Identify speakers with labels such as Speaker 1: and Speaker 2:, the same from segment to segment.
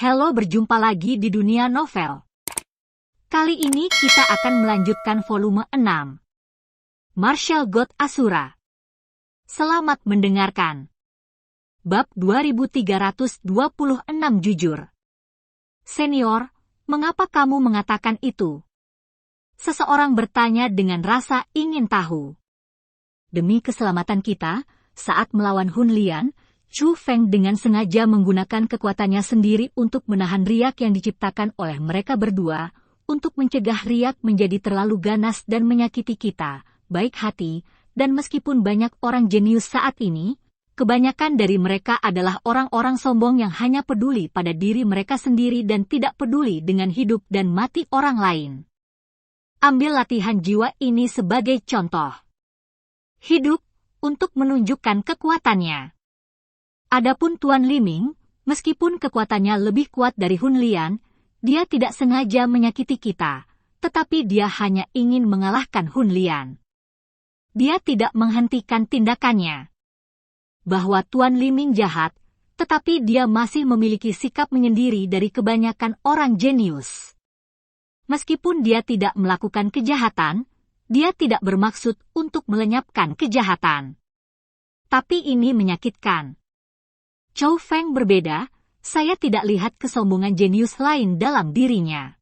Speaker 1: Halo, berjumpa lagi di dunia novel. Kali ini kita akan melanjutkan volume 6. Martial God Asura. Selamat mendengarkan. Bab 2326 Jujur. Senior, mengapa kamu mengatakan itu? Seseorang bertanya dengan rasa ingin tahu. Demi keselamatan kita, saat melawan Hun Lian, Chu Feng dengan sengaja menggunakan kekuatannya sendiri untuk menahan riak yang diciptakan oleh mereka berdua, untuk mencegah riak menjadi terlalu ganas dan menyakiti kita, baik hati, dan meskipun banyak orang jenius saat ini, kebanyakan dari mereka adalah orang-orang sombong yang hanya peduli pada diri mereka sendiri dan tidak peduli dengan hidup dan mati orang lain. Ambil latihan jiwa ini sebagai contoh. Hidup untuk menunjukkan kekuatannya. Adapun Tuan Liming, meskipun kekuatannya lebih kuat dari Hun Lian, dia tidak sengaja menyakiti kita, tetapi dia hanya ingin mengalahkan Hun Lian. Dia tidak menghentikan tindakannya. Bahwa Tuan Liming jahat, tetapi dia masih memiliki sikap menyendiri dari kebanyakan orang jenius. Meskipun dia tidak melakukan kejahatan, dia tidak bermaksud untuk melenyapkan kejahatan. Tapi ini menyakitkan. Chu Feng berbeda, saya tidak lihat kesombongan jenius lain dalam dirinya.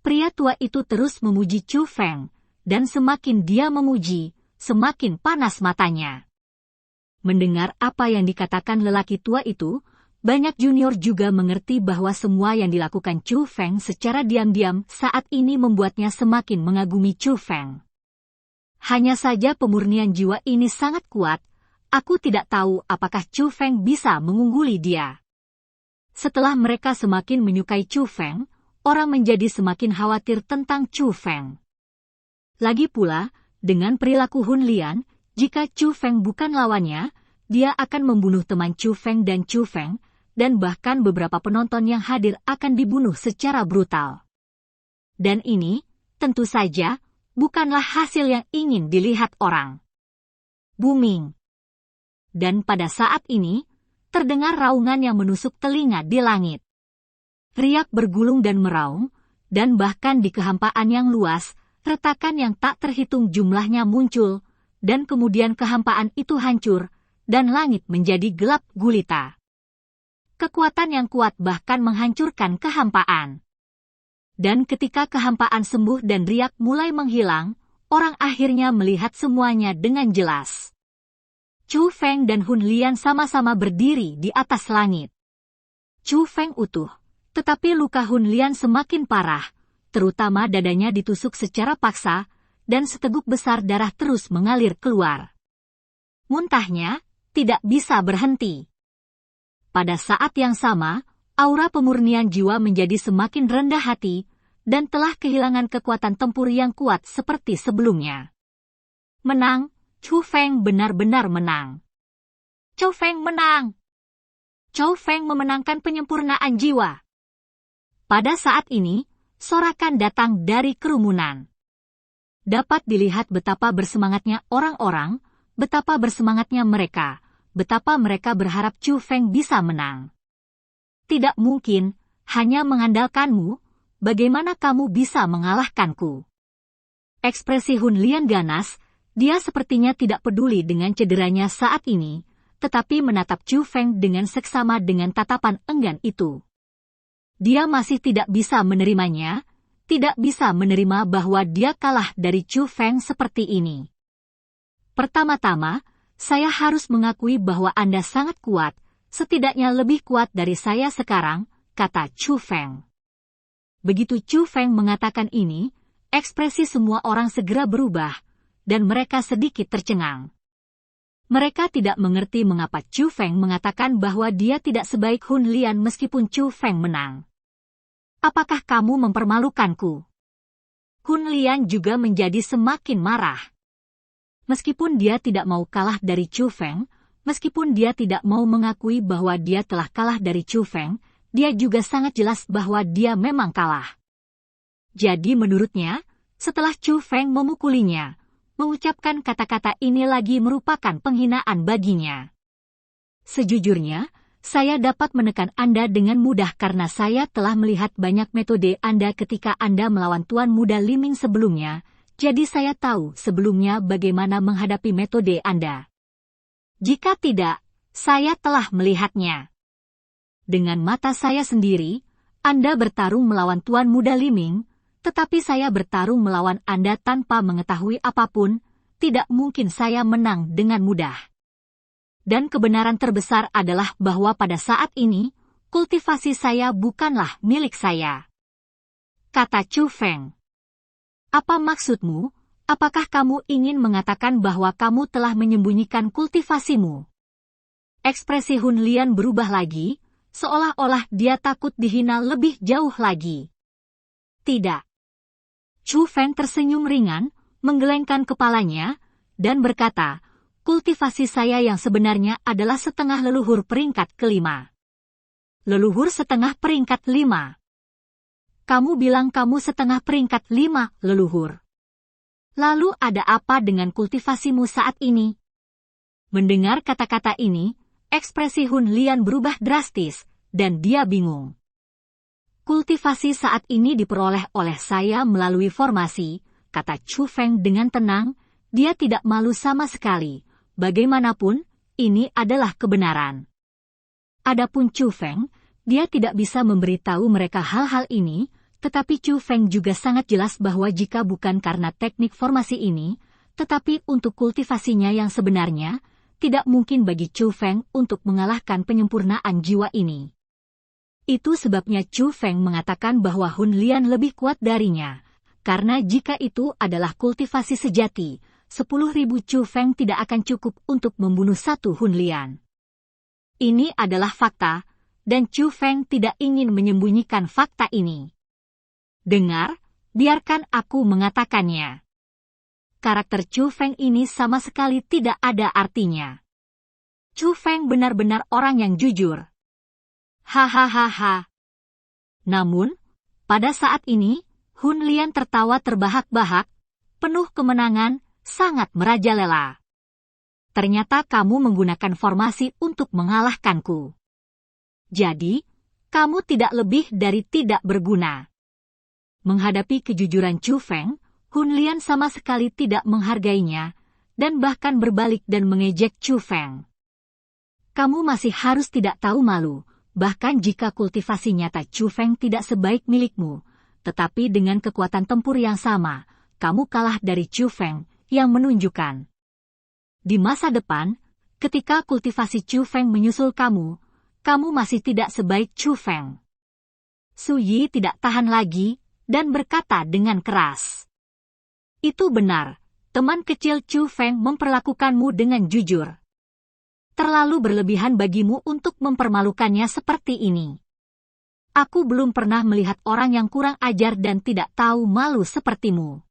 Speaker 1: Pria tua itu terus memuji Chu Feng, dan semakin dia memuji, semakin panas matanya. Mendengar apa yang dikatakan lelaki tua itu, banyak junior juga mengerti bahwa semua yang dilakukan Chu Feng secara diam-diam saat ini membuatnya semakin mengagumi Chu Feng. Hanya saja pemurnian jiwa ini sangat kuat. Aku tidak tahu apakah Chu Feng bisa mengungguli dia. Setelah mereka semakin menyukai Chu Feng, orang menjadi semakin khawatir tentang Chu Feng. Lagi pula, dengan perilaku Hun Lian, jika Chu Feng bukan lawannya, dia akan membunuh teman Chu Feng, dan bahkan beberapa penonton yang hadir akan dibunuh secara brutal. Dan ini, tentu saja, bukanlah hasil yang ingin dilihat orang. Booming. Dan pada saat ini, terdengar raungan yang menusuk telinga di langit. Riak bergulung dan meraung, dan bahkan di kehampaan yang luas, retakan yang tak terhitung jumlahnya muncul, dan kemudian kehampaan itu hancur, dan langit menjadi gelap gulita. Kekuatan yang kuat bahkan menghancurkan kehampaan. Dan ketika kehampaan sembuh dan riak mulai menghilang, orang akhirnya melihat semuanya dengan jelas. Chu Feng dan Hun Lian sama-sama berdiri di atas langit. Chu Feng utuh, tetapi luka Hun Lian semakin parah, terutama dadanya ditusuk secara paksa, dan seteguk besar darah terus mengalir keluar. Muntahnya tidak bisa berhenti. Pada saat yang sama, aura pemurnian jiwa menjadi semakin rendah hati, dan telah kehilangan kekuatan tempur yang kuat seperti sebelumnya. Menang. Chu Feng benar-benar menang. Chu Feng menang. Chu Feng memenangkan penyempurnaan jiwa. Pada saat ini, sorakan datang dari kerumunan. Dapat dilihat betapa bersemangatnya orang-orang, betapa bersemangatnya mereka, betapa mereka berharap Chu Feng bisa menang. Tidak mungkin, hanya mengandalkanmu, bagaimana kamu bisa mengalahkanku? Ekspresi Hun Lian ganas. Dia sepertinya tidak peduli dengan cederanya saat ini, tetapi menatap Chu Feng dengan seksama dengan tatapan enggan itu. Dia masih tidak bisa menerimanya, tidak bisa menerima bahwa dia kalah dari Chu Feng seperti ini. Pertama-tama, saya harus mengakui bahwa Anda sangat kuat, setidaknya lebih kuat dari saya sekarang, kata Chu Feng. Begitu Chu Feng mengatakan ini, ekspresi semua orang segera berubah, dan mereka sedikit tercengang. Mereka tidak mengerti mengapa Chu Feng mengatakan bahwa dia tidak sebaik Hun Lian meskipun Chu Feng menang. Apakah kamu mempermalukanku? Hun Lian juga menjadi semakin marah. Meskipun dia tidak mau kalah dari Chu Feng, meskipun dia tidak mau mengakui bahwa dia telah kalah dari Chu Feng, dia juga sangat jelas bahwa dia memang kalah. Jadi menurutnya, setelah Chu Feng memukulinya, mengucapkan kata-kata ini lagi merupakan penghinaan baginya. Sejujurnya, saya dapat menekan Anda dengan mudah karena saya telah melihat banyak metode Anda ketika Anda melawan Tuan Muda Liming sebelumnya, jadi saya tahu sebelumnya bagaimana menghadapi metode Anda. Jika tidak, saya telah melihatnya. Dengan mata saya sendiri, Anda bertarung melawan Tuan Muda Liming, tetapi saya bertarung melawan Anda tanpa mengetahui apapun, tidak mungkin saya menang dengan mudah. Dan kebenaran terbesar adalah bahwa pada saat ini, kultivasi saya bukanlah milik saya. Kata Chu Feng. Apa maksudmu? Apakah kamu ingin mengatakan bahwa kamu telah menyembunyikan kultivasimu? Ekspresi Hun Lian berubah lagi, seolah-olah dia takut dihina lebih jauh lagi. Tidak. Chu Feng tersenyum ringan, menggelengkan kepalanya, dan berkata, kultivasi saya yang sebenarnya adalah setengah leluhur peringkat kelima. Leluhur setengah peringkat 5. Kamu bilang kamu setengah peringkat 5 leluhur. Lalu ada apa dengan kultivasimu saat ini? Mendengar kata-kata ini, ekspresi Hun Lian berubah drastis, dan dia bingung. Kultivasi saat ini diperoleh oleh saya melalui formasi, kata Chu Feng dengan tenang, dia tidak malu sama sekali. Bagaimanapun, ini adalah kebenaran. Adapun Chu Feng, dia tidak bisa memberitahu mereka hal-hal ini, tetapi Chu Feng juga sangat jelas bahwa jika bukan karena teknik formasi ini, tetapi untuk kultivasinya yang sebenarnya, tidak mungkin bagi Chu Feng untuk mengalahkan penyempurnaan jiwa ini. Itu sebabnya Chu Feng mengatakan bahwa Hun Lian lebih kuat darinya, karena jika itu adalah kultivasi sejati, 10.000 Chu Feng tidak akan cukup untuk membunuh satu Hun Lian. Ini adalah fakta, dan Chu Feng tidak ingin menyembunyikan fakta ini. Dengar, biarkan aku mengatakannya. Karakter Chu Feng ini sama sekali tidak ada artinya. Chu Feng benar-benar orang yang jujur. Hahaha. Namun, pada saat ini, Hun Lian tertawa terbahak-bahak, penuh kemenangan, sangat merajalela. Ternyata kamu menggunakan formasi untuk mengalahkanku. Jadi, kamu tidak lebih dari tidak berguna. Menghadapi kejujuran Chu Feng, Hun Lian sama sekali tidak menghargainya, dan bahkan berbalik dan mengejek Chu Feng. Kamu masih harus tidak tahu malu, bahkan jika kultivasi nyata Chu Feng tidak sebaik milikmu, tetapi dengan kekuatan tempur yang sama, kamu kalah dari Chu Feng, yang menunjukkan. Di masa depan, ketika kultivasi Chu Feng menyusul kamu, kamu masih tidak sebaik Chu Feng. Su Yi tidak tahan lagi, dan berkata dengan keras. Itu benar, teman kecil Chu Feng memperlakukanmu dengan jujur. Terlalu berlebihan bagimu untuk mempermalukannya seperti ini. Aku belum pernah melihat orang yang kurang ajar dan tidak tahu malu sepertimu.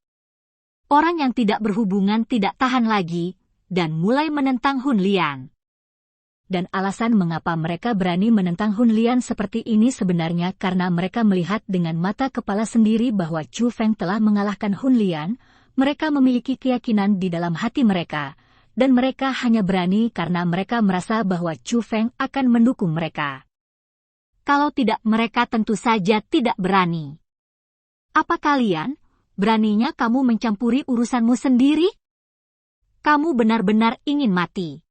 Speaker 1: Orang yang tidak berhubungan tidak tahan lagi, dan mulai menentang Hun Lian. Dan alasan mengapa mereka berani menentang Hun Lian seperti ini sebenarnya karena mereka melihat dengan mata kepala sendiri bahwa Chu Feng telah mengalahkan Hun Lian, mereka memiliki keyakinan di dalam hati mereka, dan mereka hanya berani karena mereka merasa bahwa Chu Feng akan mendukung mereka. Kalau tidak mereka tentu saja tidak berani. Apa kalian, beraninya kamu mencampuri urusanmu sendiri? Kamu benar-benar ingin mati.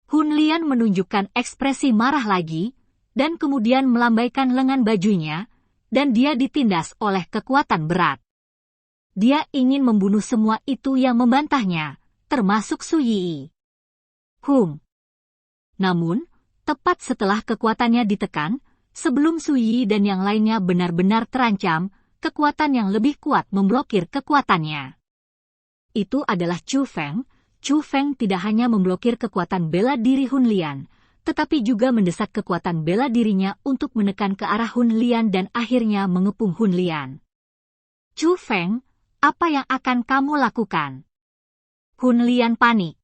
Speaker 1: Hun Lian menunjukkan ekspresi marah lagi, dan kemudian melambaikan lengan bajunya, dan dia ditindas oleh kekuatan berat. Dia ingin membunuh semua itu yang membantahnya, termasuk Su Yi. Namun, tepat setelah kekuatannya ditekan, sebelum Su Yi dan yang lainnya benar-benar terancam, kekuatan yang lebih kuat memblokir kekuatannya. Itu adalah Chu Feng. Chu Feng tidak hanya memblokir kekuatan bela diri Hun Lian, tetapi juga mendesak kekuatan bela dirinya untuk menekan ke arah Hun Lian dan akhirnya mengepung Hun Lian. Chu Feng, apa yang akan kamu lakukan? Hun Lian panik.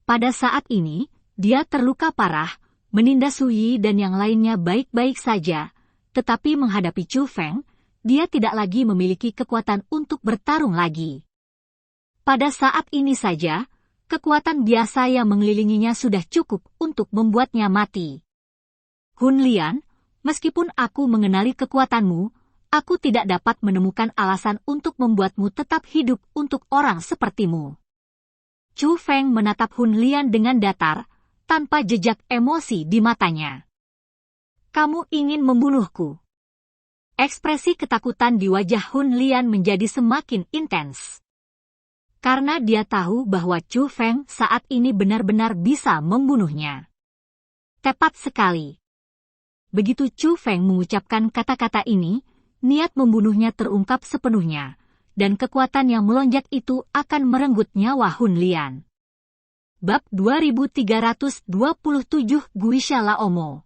Speaker 1: Pada saat ini, dia terluka parah, menindas Su Yi dan yang lainnya baik-baik saja, tetapi menghadapi Chu Feng, dia tidak lagi memiliki kekuatan untuk bertarung lagi. Pada saat ini saja, kekuatan biasa yang mengelilinginya sudah cukup untuk membuatnya mati. Hun Lian, meskipun aku mengenali kekuatanmu, aku tidak dapat menemukan alasan untuk membuatmu tetap hidup untuk orang sepertimu. Chu Feng menatap Hun Lian dengan datar, tanpa jejak emosi di matanya. Kamu ingin membunuhku? Ekspresi ketakutan di wajah Hun Lian menjadi semakin intens. Karena dia tahu bahwa Chu Feng saat ini benar-benar bisa membunuhnya. Tepat sekali. Begitu Chu Feng mengucapkan kata-kata ini, niat membunuhnya terungkap sepenuhnya, dan kekuatan yang melonjak itu akan merenggut nyawa Hun Lian. Bab 2327 Guisha Laomo.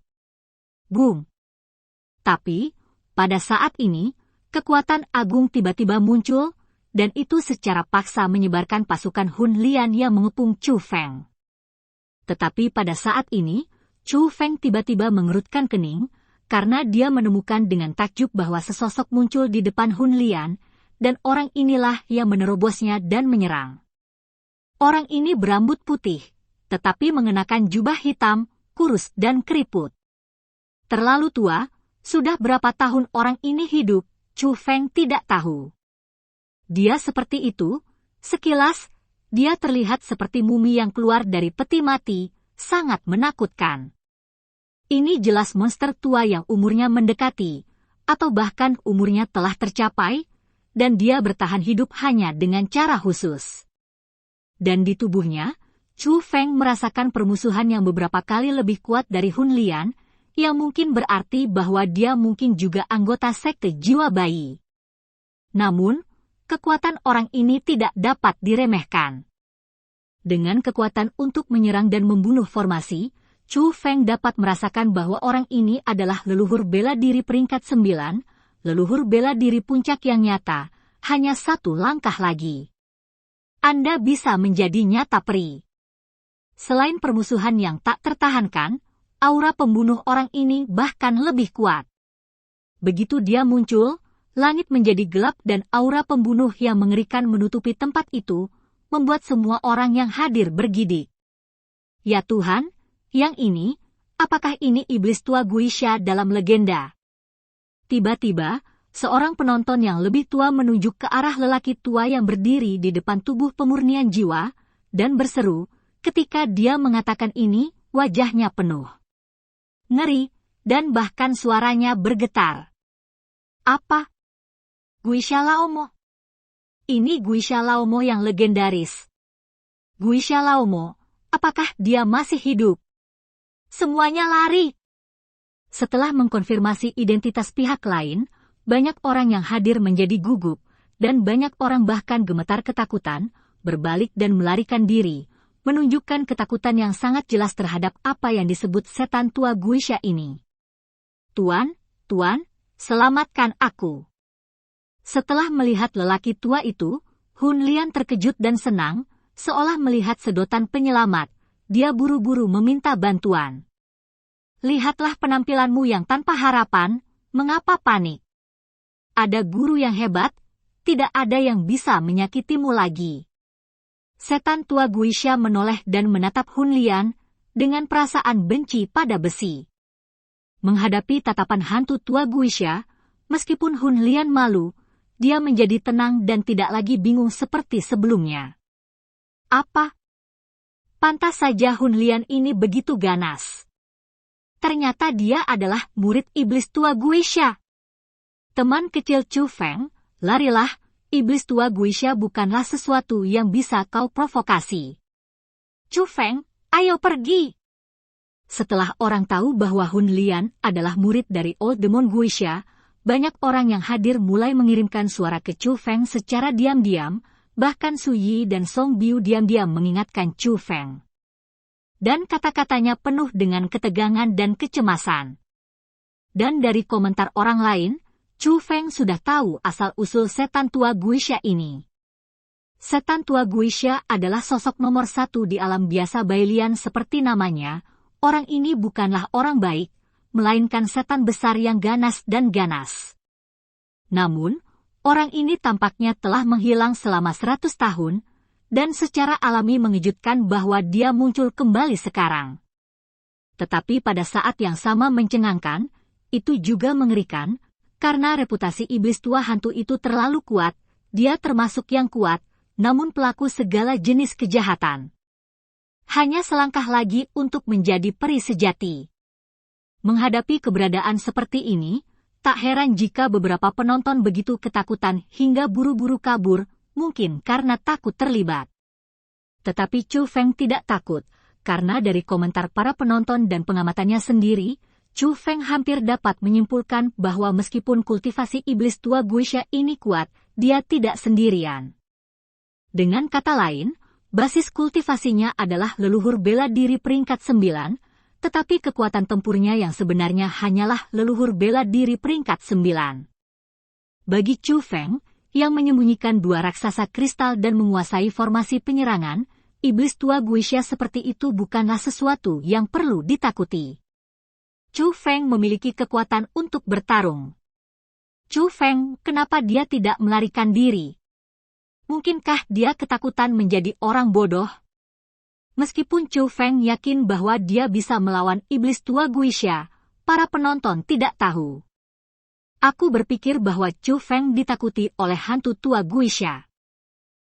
Speaker 1: Boom. Tapi, pada saat ini, kekuatan agung tiba-tiba muncul, dan itu secara paksa menyebarkan pasukan Hun Lian yang mengepung Chu Feng. Tetapi pada saat ini, Chu Feng tiba-tiba mengerutkan kening, karena dia menemukan dengan takjub bahwa sesosok muncul di depan Hun Lian, dan orang inilah yang menerobosnya dan menyerang. Orang ini berambut putih, tetapi mengenakan jubah hitam, kurus dan keriput. Terlalu tua. Sudah berapa tahun orang ini hidup, Chu Feng tidak tahu. Dia seperti itu, sekilas, dia terlihat seperti mumi yang keluar dari peti mati, sangat menakutkan. Ini jelas monster tua yang umurnya mendekati, atau bahkan umurnya telah tercapai, dan dia bertahan hidup hanya dengan cara khusus. Dan di tubuhnya, Chu Feng merasakan permusuhan yang beberapa kali lebih kuat dari Hun Lian, yang mungkin berarti bahwa dia mungkin juga anggota sekte jiwa bayi. Namun, kekuatan orang ini tidak dapat diremehkan. Dengan kekuatan untuk menyerang dan membunuh formasi, Chu Feng dapat merasakan bahwa orang ini adalah leluhur bela diri peringkat 9, leluhur bela diri puncak yang nyata, hanya satu langkah lagi. Anda bisa menjadi nyata peri. Selain permusuhan yang tak tertahankan, aura pembunuh orang ini bahkan lebih kuat. Begitu dia muncul, langit menjadi gelap dan aura pembunuh yang mengerikan menutupi tempat itu, membuat semua orang yang hadir bergidik. Ya Tuhan, yang ini, apakah ini iblis tua Guisha dalam legenda? Tiba-tiba, seorang penonton yang lebih tua menunjuk ke arah lelaki tua yang berdiri di depan tubuh pemurnian jiwa, dan berseru, ketika dia mengatakan ini, wajahnya penuh ngeri, dan bahkan suaranya bergetar. Apa? Guisha Laomo? Ini Guisha Laomo yang legendaris. Guisha Laomo, apakah dia masih hidup? Semuanya lari. Setelah mengkonfirmasi identitas pihak lain, banyak orang yang hadir menjadi gugup, dan banyak orang bahkan gemetar ketakutan, berbalik dan melarikan diri, menunjukkan ketakutan yang sangat jelas terhadap apa yang disebut setan tua Guisha ini. Tuan, selamatkan aku. Setelah melihat lelaki tua itu, Hun Lian terkejut dan senang, seolah melihat sedotan penyelamat, dia buru-buru meminta bantuan. Lihatlah penampilanmu yang tanpa harapan, mengapa panik? Ada guru yang hebat, tidak ada yang bisa menyakitimu lagi. Setan tua Guisha menoleh dan menatap Hun Lian, dengan perasaan benci pada besi. Menghadapi tatapan hantu tua Guisha, meskipun Hun Lian malu, dia menjadi tenang dan tidak lagi bingung seperti sebelumnya. Apa? Pantas saja Hun Lian ini begitu ganas. Ternyata dia adalah murid iblis tua Guisha. Teman kecil Chu Feng, larilah. Iblis tua Guisha bukanlah sesuatu yang bisa kau provokasi. Chu Feng, ayo pergi. Setelah orang tahu bahwa Hun Lian adalah murid dari Old Demon Guisha, banyak orang yang hadir mulai mengirimkan suara ke Chu Feng secara diam-diam, bahkan Su Yi dan Song Biu diam-diam mengingatkan Chu Feng. Dan kata-katanya penuh dengan ketegangan dan kecemasan. Dan dari komentar orang lain, Chu Feng sudah tahu asal-usul setan tua Guisha ini. Setan tua Guisha adalah sosok nomor satu di alam biasa Bailian seperti namanya, orang ini bukanlah orang baik, melainkan setan besar yang ganas dan ganas. Namun, orang ini tampaknya telah menghilang selama 100 tahun, dan secara alami mengejutkan bahwa dia muncul kembali sekarang. Tetapi pada saat yang sama mencengangkan, itu juga mengerikan, karena reputasi iblis tua hantu itu terlalu kuat, dia termasuk yang kuat, namun pelaku segala jenis kejahatan. Hanya selangkah lagi untuk menjadi peri sejati. Menghadapi keberadaan seperti ini, tak heran jika beberapa penonton begitu ketakutan hingga buru-buru kabur, mungkin karena takut terlibat. Tetapi Chu Feng tidak takut, karena dari komentar para penonton dan pengamatannya sendiri, Chu Feng hampir dapat menyimpulkan bahwa meskipun kultivasi iblis tua Guixia ini kuat, dia tidak sendirian. Dengan kata lain, basis kultivasinya adalah leluhur bela diri peringkat 9, tetapi kekuatan tempurnya yang sebenarnya hanyalah leluhur bela diri peringkat 9. Bagi Chu Feng, yang menyembunyikan 2 raksasa kristal dan menguasai formasi penyerangan, iblis tua Guixia seperti itu bukanlah sesuatu yang perlu ditakuti. Chu Feng memiliki kekuatan untuk bertarung. Chu Feng, kenapa dia tidak melarikan diri? Mungkinkah dia ketakutan menjadi orang bodoh? Meskipun Chu Feng yakin bahwa dia bisa melawan iblis tua Guixia, para penonton tidak tahu. Aku berpikir bahwa Chu Feng ditakuti oleh hantu tua Guixia.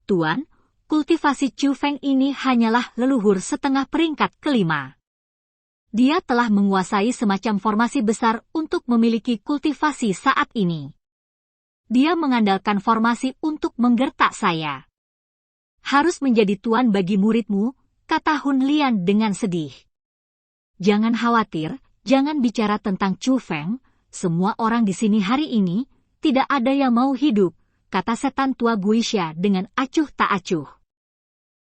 Speaker 1: Tuan, kultivasi Chu Feng ini hanyalah leluhur setengah peringkat kelima. Dia telah menguasai semacam formasi besar untuk memiliki kultivasi saat ini. Dia mengandalkan formasi untuk menggertak saya. Harus menjadi tuan bagi muridmu, kata Hun Lian dengan sedih. Jangan khawatir, jangan bicara tentang Chu Feng, semua orang di sini hari ini, tidak ada yang mau hidup, kata setan tua Guixia dengan acuh tak acuh.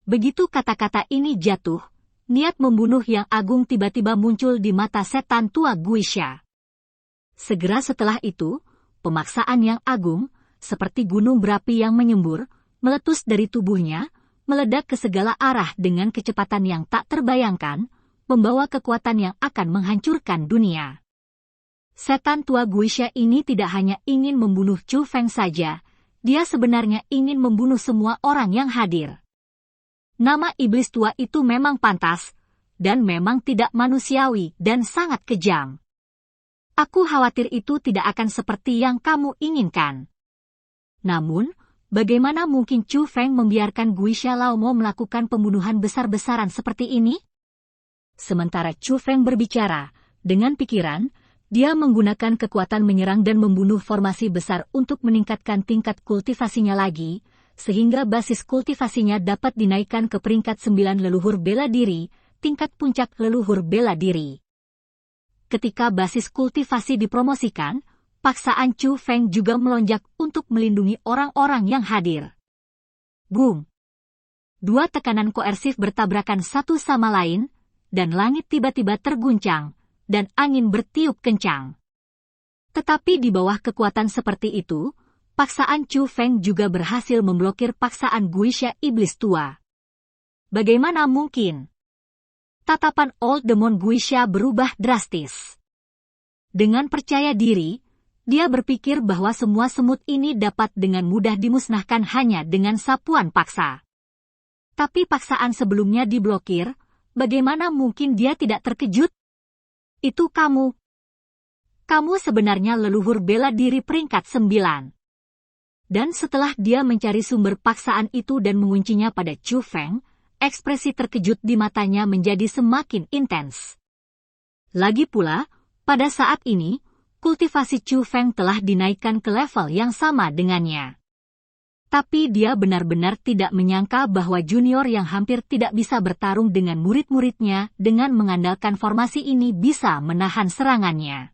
Speaker 1: Begitu kata-kata ini jatuh, niat membunuh yang agung tiba-tiba muncul di mata setan tua Guixia. Segera setelah itu, pemaksaan yang agung, seperti gunung berapi yang menyembur, meletus dari tubuhnya, meledak ke segala arah dengan kecepatan yang tak terbayangkan, membawa kekuatan yang akan menghancurkan dunia. Setan tua Guixia ini tidak hanya ingin membunuh Chu Feng saja, dia sebenarnya ingin membunuh semua orang yang hadir. Nama iblis tua itu memang pantas, dan memang tidak manusiawi dan sangat kejam. Aku khawatir itu tidak akan seperti yang kamu inginkan. Namun, bagaimana mungkin Chu Feng membiarkan Guixia Laomo melakukan pembunuhan besar-besaran seperti ini? Sementara Chu Feng berbicara, dengan pikiran, dia menggunakan kekuatan menyerang dan membunuh formasi besar untuk meningkatkan tingkat kultivasinya lagi, sehingga basis kultivasinya dapat dinaikkan ke peringkat 9 leluhur bela diri, tingkat puncak leluhur bela diri. Ketika basis kultivasi dipromosikan, paksaan Chu Feng juga melonjak untuk melindungi orang-orang yang hadir. Boom! 2 tekanan koersif bertabrakan satu sama lain, dan langit tiba-tiba terguncang, dan angin bertiup kencang. Tetapi di bawah kekuatan seperti itu, paksaan Chu Feng juga berhasil memblokir paksaan Guixia iblis tua. Bagaimana mungkin? Tatapan Old Demon Guixia berubah drastis. Dengan percaya diri, dia berpikir bahwa semua semut ini dapat dengan mudah dimusnahkan hanya dengan sapuan paksa. Tapi paksaan sebelumnya diblokir, bagaimana mungkin dia tidak terkejut? Itu kamu. Kamu sebenarnya leluhur bela diri peringkat 9. Dan setelah dia mencari sumber paksaan itu dan menguncinya pada Chu Feng, ekspresi terkejut di matanya menjadi semakin intens. Lagi pula, pada saat ini, kultivasi Chu Feng telah dinaikkan ke level yang sama dengannya. Tapi dia benar-benar tidak menyangka bahwa junior yang hampir tidak bisa bertarung dengan murid-muridnya dengan mengandalkan formasi ini bisa menahan serangannya.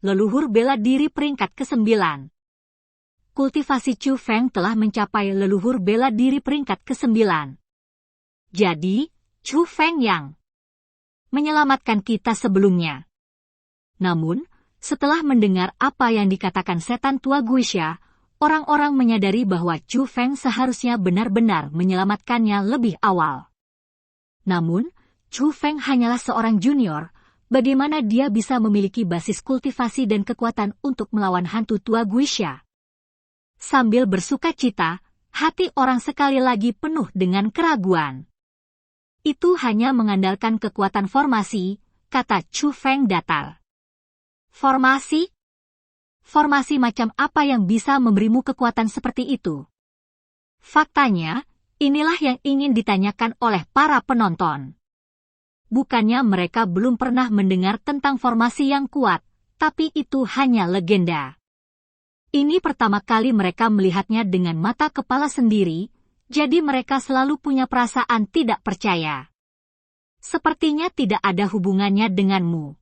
Speaker 1: Leluhur bela diri peringkat ke-9. Kultivasi Chu Feng telah mencapai leluhur bela diri peringkat ke-9. Jadi, Chu Feng yang menyelamatkan kita sebelumnya. Namun, setelah mendengar apa yang dikatakan setan tua Guixia, orang-orang menyadari bahwa Chu Feng seharusnya benar-benar menyelamatkannya lebih awal. Namun, Chu Feng hanyalah seorang junior, bagaimana dia bisa memiliki basis kultivasi dan kekuatan untuk melawan hantu tua Guixia? Sambil bersuka cita, hati orang sekali lagi penuh dengan keraguan. Itu hanya mengandalkan kekuatan formasi, kata Chu Feng datar. Formasi? Formasi macam apa yang bisa memberimu kekuatan seperti itu? Faktanya, inilah yang ingin ditanyakan oleh para penonton. Bukannya mereka belum pernah mendengar tentang formasi yang kuat, tapi itu hanya legenda. Ini pertama kali mereka melihatnya dengan mata kepala sendiri, jadi mereka selalu punya perasaan tidak percaya. Sepertinya tidak ada hubungannya denganmu.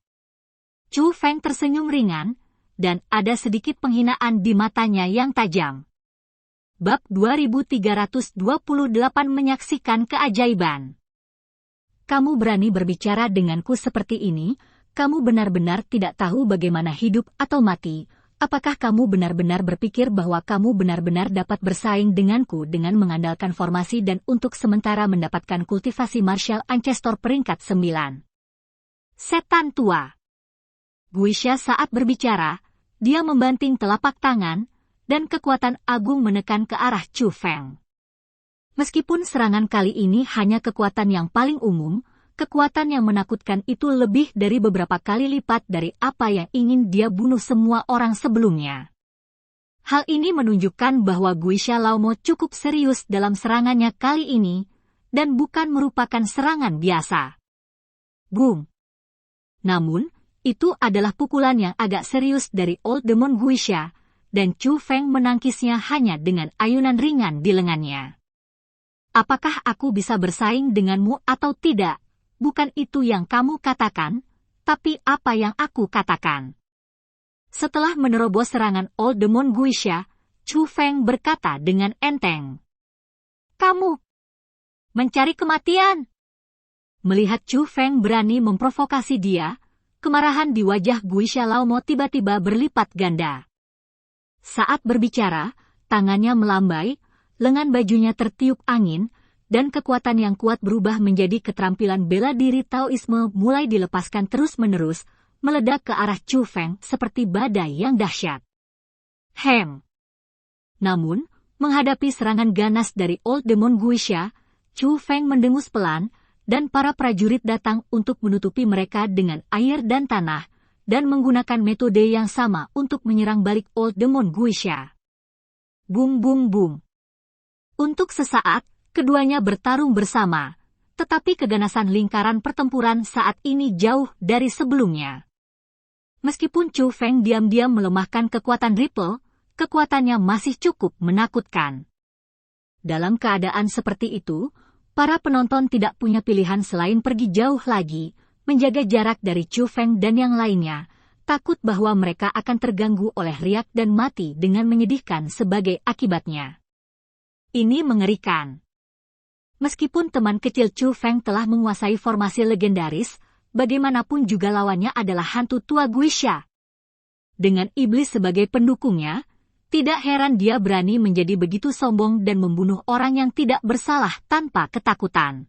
Speaker 1: Chu Feng tersenyum ringan, dan ada sedikit penghinaan di matanya yang tajam. Bab 2328 menyaksikan keajaiban. Kamu berani berbicara denganku seperti ini? Kamu benar-benar tidak tahu bagaimana hidup atau mati. Apakah kamu benar-benar berpikir bahwa kamu benar-benar dapat bersaing denganku dengan mengandalkan formasi dan untuk sementara mendapatkan kultivasi martial ancestor peringkat 9? Setan tua. Guisha saat berbicara, dia membanting telapak tangan, dan kekuatan agung menekan ke arah Chu Feng. Meskipun serangan kali ini hanya kekuatan yang paling umum, kekuatan yang menakutkan itu lebih dari beberapa kali lipat dari apa yang ingin dia bunuh semua orang sebelumnya. Hal ini menunjukkan bahwa Guisha Laomo cukup serius dalam serangannya kali ini, dan bukan merupakan serangan biasa. Boom! Namun, itu adalah pukulan yang agak serius dari Old Demon Guisha, dan Chu Feng menangkisnya hanya dengan ayunan ringan di lengannya. Apakah aku bisa bersaing denganmu atau tidak? Bukan itu yang kamu katakan, tapi apa yang aku katakan. Setelah menerobos serangan Old Demon Guisha, Chu Feng berkata dengan enteng. Kamu mencari kematian. Melihat Chu Feng berani memprovokasi dia, kemarahan di wajah Guisha Laomo tiba-tiba berlipat ganda. Saat berbicara, tangannya melambai, lengan bajunya tertiup angin, dan kekuatan yang kuat berubah menjadi keterampilan bela diri Taoisme mulai dilepaskan terus-menerus, meledak ke arah Chu Feng seperti badai yang dahsyat. Hem! Namun, menghadapi serangan ganas dari Old Demon Guisha, Chu Feng mendengus pelan, dan para prajurit datang untuk menutupi mereka dengan air dan tanah, dan menggunakan metode yang sama untuk menyerang balik Old Demon Guisha. Boom boom boom. Untuk sesaat, keduanya bertarung bersama, tetapi keganasan lingkaran pertempuran saat ini jauh dari sebelumnya. Meskipun Chu Feng diam-diam melemahkan kekuatan Ripple, kekuatannya masih cukup menakutkan. Dalam keadaan seperti itu, para penonton tidak punya pilihan selain pergi jauh lagi, menjaga jarak dari Chu Feng dan yang lainnya, takut bahwa mereka akan terganggu oleh riak dan mati dengan menyedihkan sebagai akibatnya. Ini mengerikan. Meskipun teman kecil Chu Feng telah menguasai formasi legendaris, bagaimanapun juga lawannya adalah hantu tua Guisha. Dengan iblis sebagai pendukungnya, tidak heran dia berani menjadi begitu sombong dan membunuh orang yang tidak bersalah tanpa ketakutan.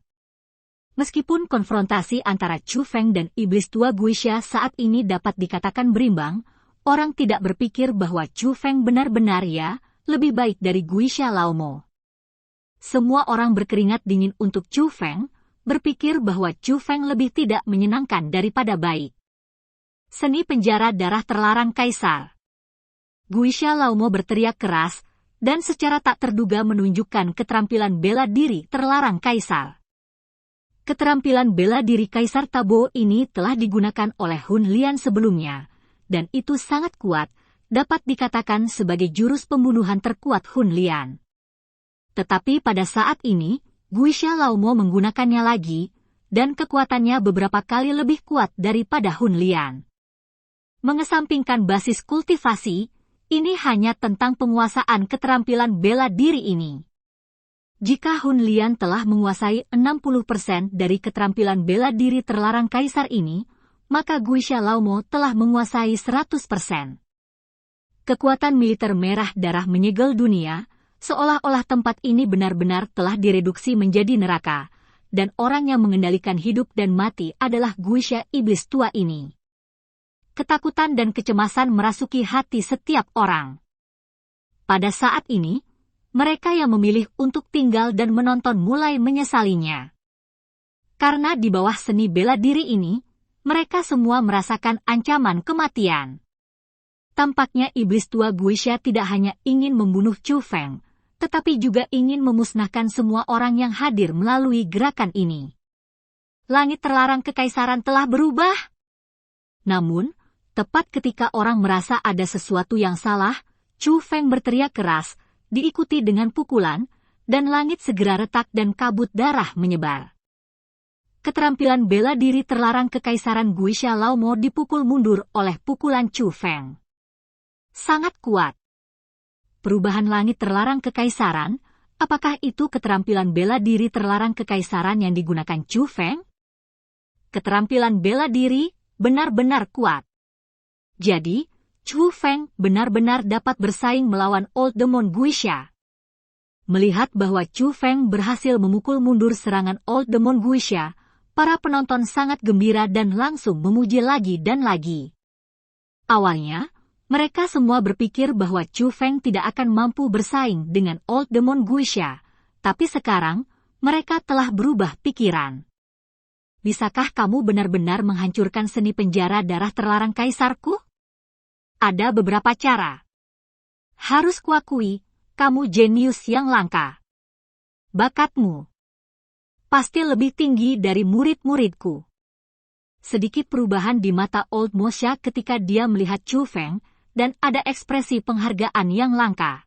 Speaker 1: Meskipun konfrontasi antara Chu Feng dan iblis tua Guisha saat ini dapat dikatakan berimbang, orang tidak berpikir bahwa Chu Feng benar-benar lebih baik dari Guisha Laomo. Semua orang berkeringat dingin untuk Chu Feng, berpikir bahwa Chu Feng lebih tidak menyenangkan daripada baik. Seni penjara darah terlarang Kaisar. Guisha Laomo berteriak keras, dan secara tak terduga menunjukkan keterampilan bela diri terlarang Kaisar. Keterampilan bela diri Kaisar Tabo ini telah digunakan oleh Hun Lian sebelumnya, dan itu sangat kuat, dapat dikatakan sebagai jurus pembunuhan terkuat Hun Lian. Tetapi pada saat ini, Guisha Laomo menggunakannya lagi, dan kekuatannya beberapa kali lebih kuat daripada Hun Lian. Mengesampingkan basis kultivasi, ini hanya tentang penguasaan keterampilan bela diri ini. Jika Hun Lian telah menguasai 60% dari keterampilan bela diri terlarang Kaisar ini, maka Guisha Laomo telah menguasai 100%. Kekuatan militer merah darah menyegel dunia, seolah-olah tempat ini benar-benar telah direduksi menjadi neraka, dan orang yang mengendalikan hidup dan mati adalah Guisha iblis tua ini. Ketakutan dan kecemasan merasuki hati setiap orang. Pada saat ini, mereka yang memilih untuk tinggal dan menonton mulai menyesalinya. Karena di bawah seni bela diri ini, mereka semua merasakan ancaman kematian. Tampaknya iblis tua Guisha tidak hanya ingin membunuh Chu Feng, tetapi juga ingin memusnahkan semua orang yang hadir melalui gerakan ini. Langit terlarang kekaisaran telah berubah. Namun, tepat ketika orang merasa ada sesuatu yang salah, Chu Feng berteriak keras, diikuti dengan pukulan, dan langit segera retak dan kabut darah menyebar. Keterampilan bela diri terlarang kekaisaran Guisha Laomo dipukul mundur oleh pukulan Chu Feng. Sangat kuat. Perubahan langit terlarang kekaisaran, apakah itu keterampilan bela diri terlarang kekaisaran yang digunakan Chu Feng? Keterampilan bela diri benar-benar kuat. Jadi, Chu Feng benar-benar dapat bersaing melawan Old Demon Guisha. Melihat bahwa Chu Feng berhasil memukul mundur serangan Old Demon Guisha, para penonton sangat gembira dan langsung memuji lagi dan lagi. Awalnya, mereka semua berpikir bahwa Chu Feng tidak akan mampu bersaing dengan Old Demon Guisha, tapi sekarang, mereka telah berubah pikiran. Bisakah kamu benar-benar menghancurkan seni penjara darah terlarang kaisarku? Ada beberapa cara. Harus kuakui, kamu jenius yang langka. Bakatmu pasti lebih tinggi dari murid-muridku. Sedikit perubahan di mata Old Mosha ketika dia melihat Chu Feng, dan ada ekspresi penghargaan yang langka.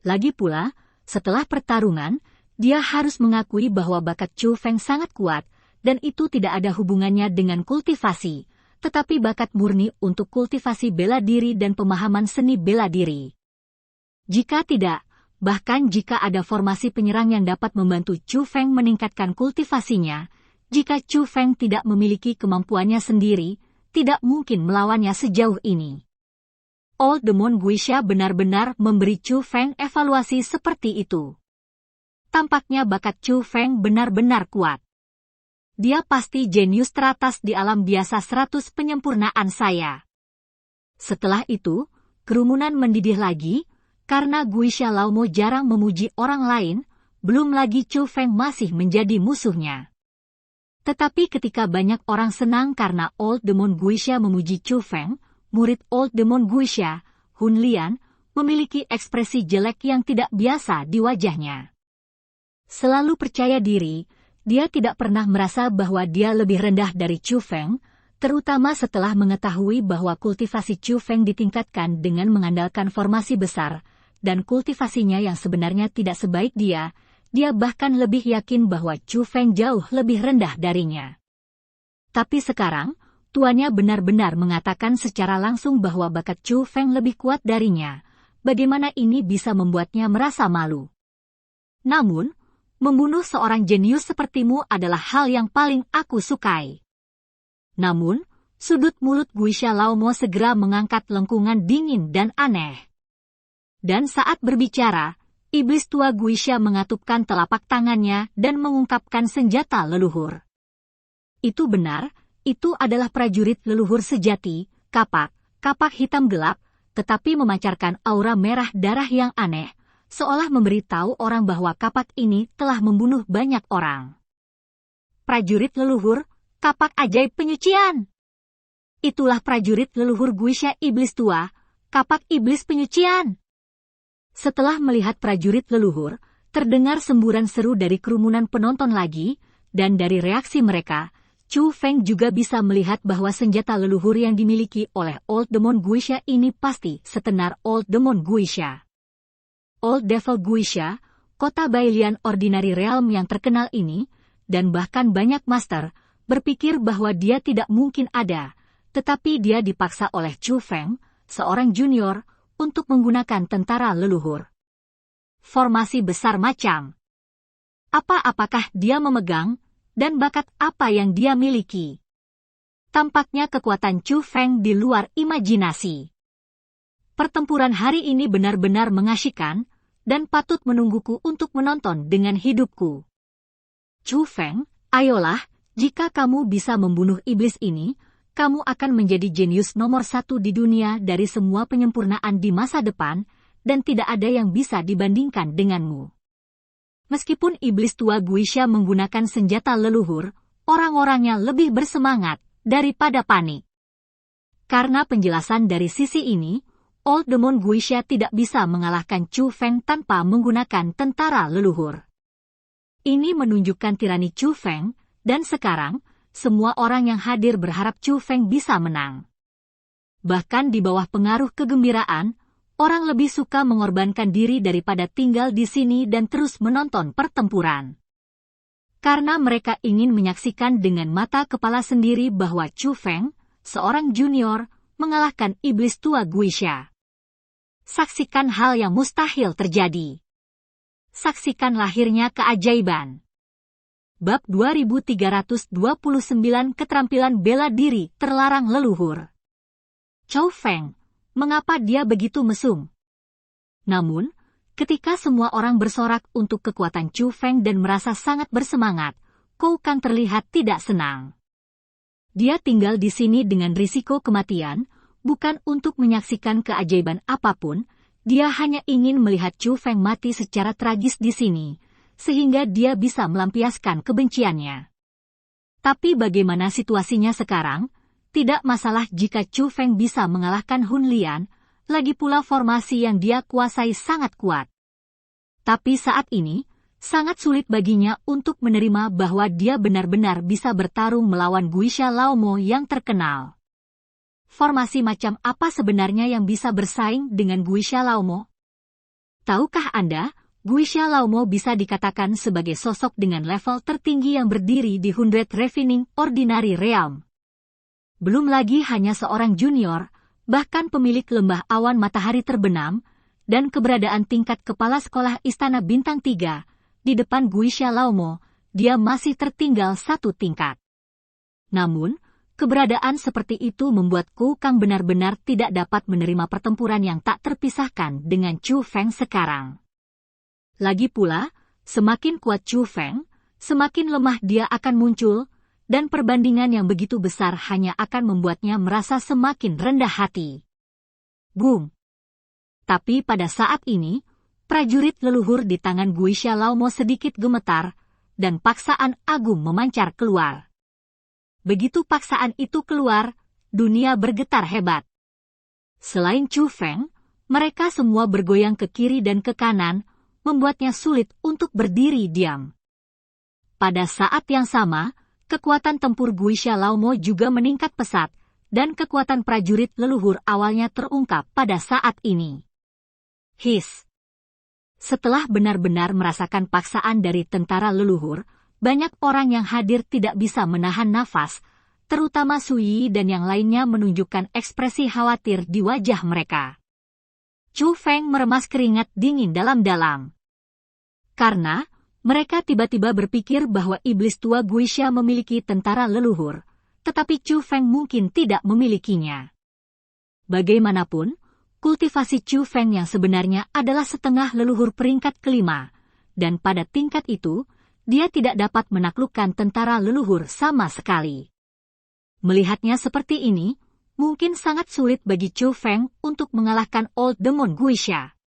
Speaker 1: Lagi pula, setelah pertarungan, dia harus mengakui bahwa bakat Chu Feng sangat kuat, dan itu tidak ada hubungannya dengan kultivasi, tetapi bakat murni untuk kultivasi bela diri dan pemahaman seni bela diri. Jika tidak, bahkan jika ada formasi penyerang yang dapat membantu Chu Feng meningkatkan kultivasinya, jika Chu Feng tidak memiliki kemampuannya sendiri, tidak mungkin melawannya sejauh ini. Old Demon Guisha benar-benar memberi Chu Feng evaluasi seperti itu. Tampaknya bakat Chu Feng benar-benar kuat. Dia pasti jenius teratas di alam biasa 100 penyempurnaan saya. Setelah itu, kerumunan mendidih lagi, karena Guisha Laomo jarang memuji orang lain, belum lagi Chu Feng masih menjadi musuhnya. Tetapi ketika banyak orang senang karena Old Demon Guisha memuji Chu Feng, murid Old Demon Guisha, Hun Lian, memiliki ekspresi jelek yang tidak biasa di wajahnya. Selalu percaya diri, dia tidak pernah merasa bahwa dia lebih rendah dari Chu Feng, terutama setelah mengetahui bahwa kultivasi Chu Feng ditingkatkan dengan mengandalkan formasi besar, dan kultivasinya yang sebenarnya tidak sebaik dia bahkan lebih yakin bahwa Chu Feng jauh lebih rendah darinya. Tapi sekarang, tuannya benar-benar mengatakan secara langsung bahwa bakat Chu Feng lebih kuat darinya. Bagaimana ini bisa membuatnya merasa malu? Namun, membunuh seorang jenius sepertimu adalah hal yang paling aku sukai. Namun, sudut mulut Guisha Laomo segera mengangkat lengkungan dingin dan aneh. Dan saat berbicara, iblis tua Guisha mengatupkan telapak tangannya dan mengungkapkan senjata leluhur. Itu benar, itu adalah prajurit leluhur sejati, kapak hitam gelap, tetapi memancarkan aura merah darah yang aneh, seolah memberitahu orang bahwa kapak ini telah membunuh banyak orang. Prajurit leluhur, kapak ajaib penyucian. Itulah prajurit leluhur Guisha iblis tua, kapak iblis penyucian. Setelah melihat prajurit leluhur, terdengar semburan seru dari kerumunan penonton lagi, dan dari reaksi mereka, Chu Feng juga bisa melihat bahwa senjata leluhur yang dimiliki oleh Old Demon Guisha ini pasti setenar Old Demon Guisha. Old Devil Guisha, kota Bailian Ordinary Realm yang terkenal ini, dan bahkan banyak master, berpikir bahwa dia tidak mungkin ada, tetapi dia dipaksa oleh Chu Feng, seorang junior, untuk menggunakan tentara leluhur. Formasi besar macam apakah dia memegang, dan bakat apa yang dia miliki? Tampaknya kekuatan Chu Feng di luar imajinasi. Pertempuran hari ini benar-benar mengasyikkan, dan patut menungguku untuk menonton dengan hidupku. Chu Feng, ayolah, jika kamu bisa membunuh iblis ini, kamu akan menjadi jenius nomor 1 di dunia dari semua penyempurnaan di masa depan, dan tidak ada yang bisa dibandingkan denganmu. Meskipun iblis tua Guisha menggunakan senjata leluhur, orang-orangnya lebih bersemangat, daripada panik. Karena penjelasan dari sisi ini, Old Demon Guisha tidak bisa mengalahkan Chu Feng tanpa menggunakan tentara leluhur. Ini menunjukkan tirani Chu Feng, dan sekarang, semua orang yang hadir berharap Chu Feng bisa menang. Bahkan di bawah pengaruh kegembiraan, orang lebih suka mengorbankan diri daripada tinggal di sini dan terus menonton pertempuran. Karena mereka ingin menyaksikan dengan mata kepala sendiri bahwa Chu Feng, seorang junior, mengalahkan iblis tua Guisha. Saksikan hal yang mustahil terjadi. Saksikan lahirnya keajaiban. Bab 2329 Keterampilan Bela Diri Terlarang Leluhur. Chu Feng, mengapa dia begitu mesum? Namun, ketika semua orang bersorak untuk kekuatan Chu Feng dan merasa sangat bersemangat, Kou Kang terlihat tidak senang. Dia tinggal di sini dengan risiko kematian, bukan untuk menyaksikan keajaiban apapun, dia hanya ingin melihat Chu Feng mati secara tragis di sini, sehingga dia bisa melampiaskan kebenciannya. Tapi bagaimana situasinya sekarang? Tidak masalah jika Chu Feng bisa mengalahkan Hun Lian, lagi pula formasi yang dia kuasai sangat kuat. Tapi saat ini, sangat sulit baginya untuk menerima bahwa dia benar-benar bisa bertarung melawan Guisha Laomo yang terkenal. Formasi macam apa sebenarnya yang bisa bersaing dengan Guisha Laomo? Tahukah Anda, Guisha Laomo bisa dikatakan sebagai sosok dengan level tertinggi yang berdiri di 100 Refining Ordinary Realm. Belum lagi hanya seorang junior, bahkan pemilik lembah awan matahari terbenam, dan keberadaan tingkat kepala sekolah Istana Bintang 3, di depan Guisha Laomo, dia masih tertinggal satu tingkat. Namun, keberadaan seperti itu membuat Kou Kang benar-benar tidak dapat menerima pertempuran yang tak terpisahkan dengan Chu Feng sekarang. Lagi pula, semakin kuat Chu Feng, semakin lemah dia akan muncul, dan perbandingan yang begitu besar hanya akan membuatnya merasa semakin rendah hati. Boom! Tapi pada saat ini, prajurit leluhur di tangan Guisha Laomo sedikit gemetar, dan paksaan agung memancar keluar. Begitu paksaan itu keluar, dunia bergetar hebat. Selain Chu Feng, mereka semua bergoyang ke kiri dan ke kanan, membuatnya sulit untuk berdiri diam. Pada saat yang sama, kekuatan tempur Guisha Laomo juga meningkat pesat, dan kekuatan prajurit leluhur awalnya terungkap pada saat ini. His. Setelah benar-benar merasakan paksaan dari tentara leluhur, banyak orang yang hadir tidak bisa menahan nafas, terutama Sui dan yang lainnya menunjukkan ekspresi khawatir di wajah mereka. Chu Feng meremas keringat dingin dalam-dalam. Karena mereka tiba-tiba berpikir bahwa iblis tua Guisha memiliki tentara leluhur, tetapi Chu Feng mungkin tidak memilikinya. Bagaimanapun, kultivasi Chu Feng yang sebenarnya adalah setengah leluhur peringkat kelima, dan pada tingkat itu, dia tidak dapat menaklukkan tentara leluhur sama sekali. Melihatnya seperti ini, mungkin sangat sulit bagi Chu Feng untuk mengalahkan Old Demon Guisha.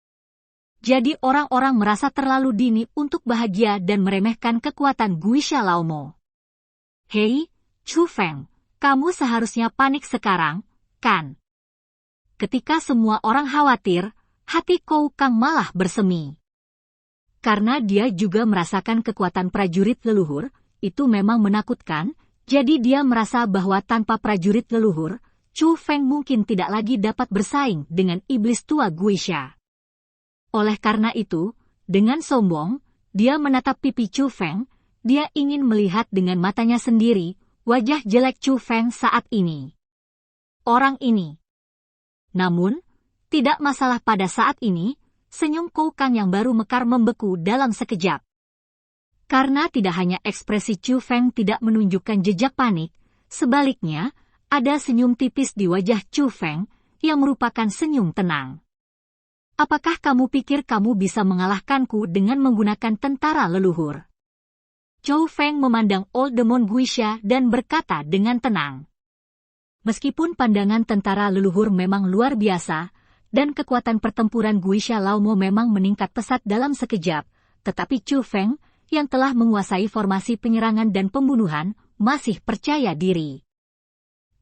Speaker 1: Jadi orang-orang merasa terlalu dini untuk bahagia dan meremehkan kekuatan Guisha Laomo. Hei, Chu Feng, kamu seharusnya panik sekarang, kan? Ketika semua orang khawatir, hati Kou Kang malah bersemi. Karena dia juga merasakan kekuatan prajurit leluhur, itu memang menakutkan, jadi dia merasa bahwa tanpa prajurit leluhur, Chu Feng mungkin tidak lagi dapat bersaing dengan iblis tua Guisha. Oleh karena itu, dengan sombong, dia menatap pipi Chu Feng, dia ingin melihat dengan matanya sendiri, wajah jelek Chu Feng saat ini. Orang ini. Namun, tidak masalah pada saat ini, senyum Kou Kang yang baru mekar membeku dalam sekejap. Karena tidak hanya ekspresi Chu Feng tidak menunjukkan jejak panik, sebaliknya, ada senyum tipis di wajah Chu Feng, yang merupakan senyum tenang. Apakah kamu pikir kamu bisa mengalahkanku dengan menggunakan tentara leluhur? Chu Feng memandang Old Demon Guisha dan berkata dengan tenang. Meskipun pandangan tentara leluhur memang luar biasa, dan kekuatan pertempuran Guisha Laomo memang meningkat pesat dalam sekejap, tetapi Chu Feng, yang telah menguasai formasi penyerangan dan pembunuhan, masih percaya diri.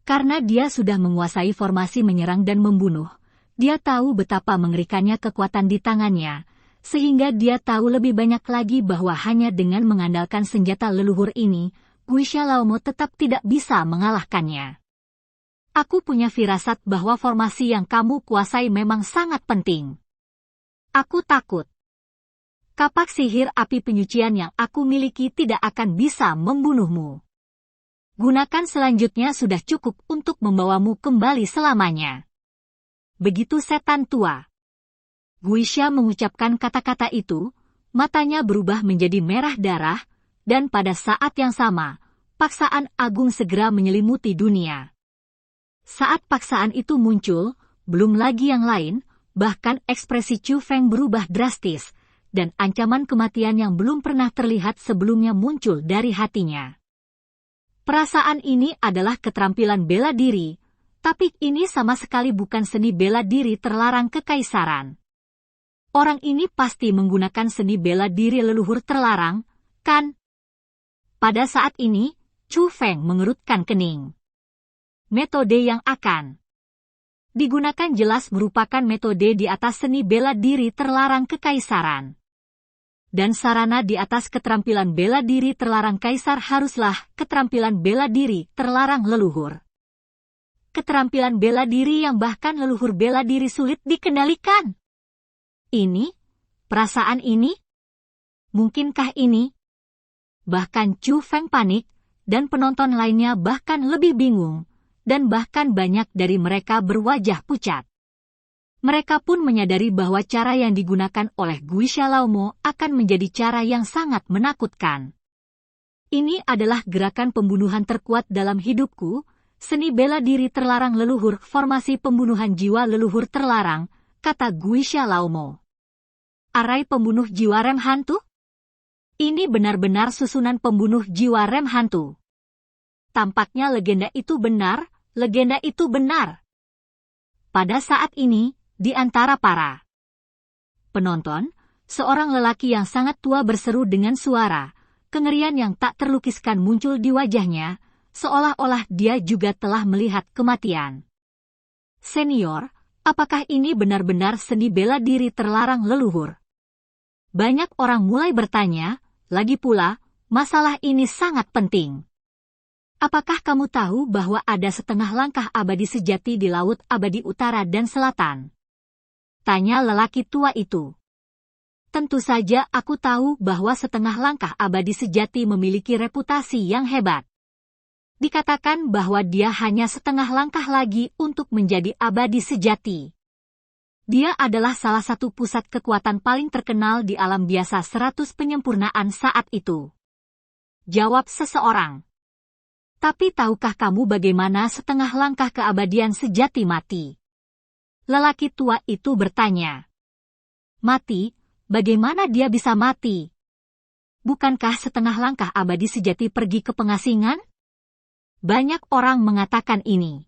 Speaker 1: Karena dia sudah menguasai formasi menyerang dan membunuh, dia tahu betapa mengerikannya kekuatan di tangannya, sehingga dia tahu lebih banyak lagi bahwa hanya dengan mengandalkan senjata leluhur ini, Guixia Laomo tetap tidak bisa mengalahkannya. Aku punya firasat bahwa formasi yang kamu kuasai memang sangat penting. Aku takut. Kapak sihir api penyucian yang aku miliki tidak akan bisa membunuhmu. Gunakan selanjutnya sudah cukup untuk membawamu kembali selamanya. Begitu setan tua. Guixia mengucapkan kata-kata itu, matanya berubah menjadi merah darah, dan pada saat yang sama, paksaan agung segera menyelimuti dunia. Saat paksaan itu muncul, belum lagi yang lain, bahkan ekspresi Chu Feng berubah drastis, dan ancaman kematian yang belum pernah terlihat sebelumnya muncul dari hatinya. Perasaan ini adalah keterampilan bela diri, tapi ini sama sekali bukan seni bela diri terlarang kekaisaran. Orang ini pasti menggunakan seni bela diri leluhur terlarang, kan? Pada saat ini, Chu Feng mengerutkan kening. Metode yang akan digunakan jelas merupakan metode di atas seni bela diri terlarang kekaisaran. Dan sarana di atas keterampilan bela diri terlarang kaisar haruslah keterampilan bela diri terlarang leluhur. Keterampilan bela diri yang bahkan leluhur bela diri sulit dikendalikan. Ini? Perasaan ini? Mungkinkah ini? Bahkan Chu Feng panik, dan penonton lainnya bahkan lebih bingung, dan bahkan banyak dari mereka berwajah pucat. Mereka pun menyadari bahwa cara yang digunakan oleh Guixia Laomo akan menjadi cara yang sangat menakutkan. Ini adalah gerakan pembunuhan terkuat dalam hidupku, seni bela diri terlarang leluhur, formasi pembunuhan jiwa leluhur terlarang, kata Guixia Laomo. Arai pembunuh jiwa rem hantu? Ini benar-benar susunan pembunuh jiwa rem hantu. Tampaknya legenda itu benar, legenda itu benar. Pada saat ini, di antara para penonton, seorang lelaki yang sangat tua berseru dengan suara, kengerian yang tak terlukiskan muncul di wajahnya, seolah-olah dia juga telah melihat kematian. Senior, apakah ini benar-benar seni bela diri terlarang leluhur? Banyak orang mulai bertanya, lagi pula, masalah ini sangat penting. Apakah kamu tahu bahwa ada setengah langkah abadi sejati di Laut Abadi Utara dan Selatan? Tanya lelaki tua itu. Tentu saja aku tahu bahwa setengah langkah abadi sejati memiliki reputasi yang hebat. Dikatakan bahwa dia hanya setengah langkah lagi untuk menjadi abadi sejati. Dia adalah salah satu pusat kekuatan paling terkenal di alam biasa 100 penyempurnaan saat itu. Jawab seseorang. Tapi tahukah kamu bagaimana setengah langkah keabadian sejati mati? Lelaki tua itu bertanya. Mati? Bagaimana dia bisa mati? Bukankah setengah langkah abadi sejati pergi ke pengasingan? Banyak orang mengatakan ini.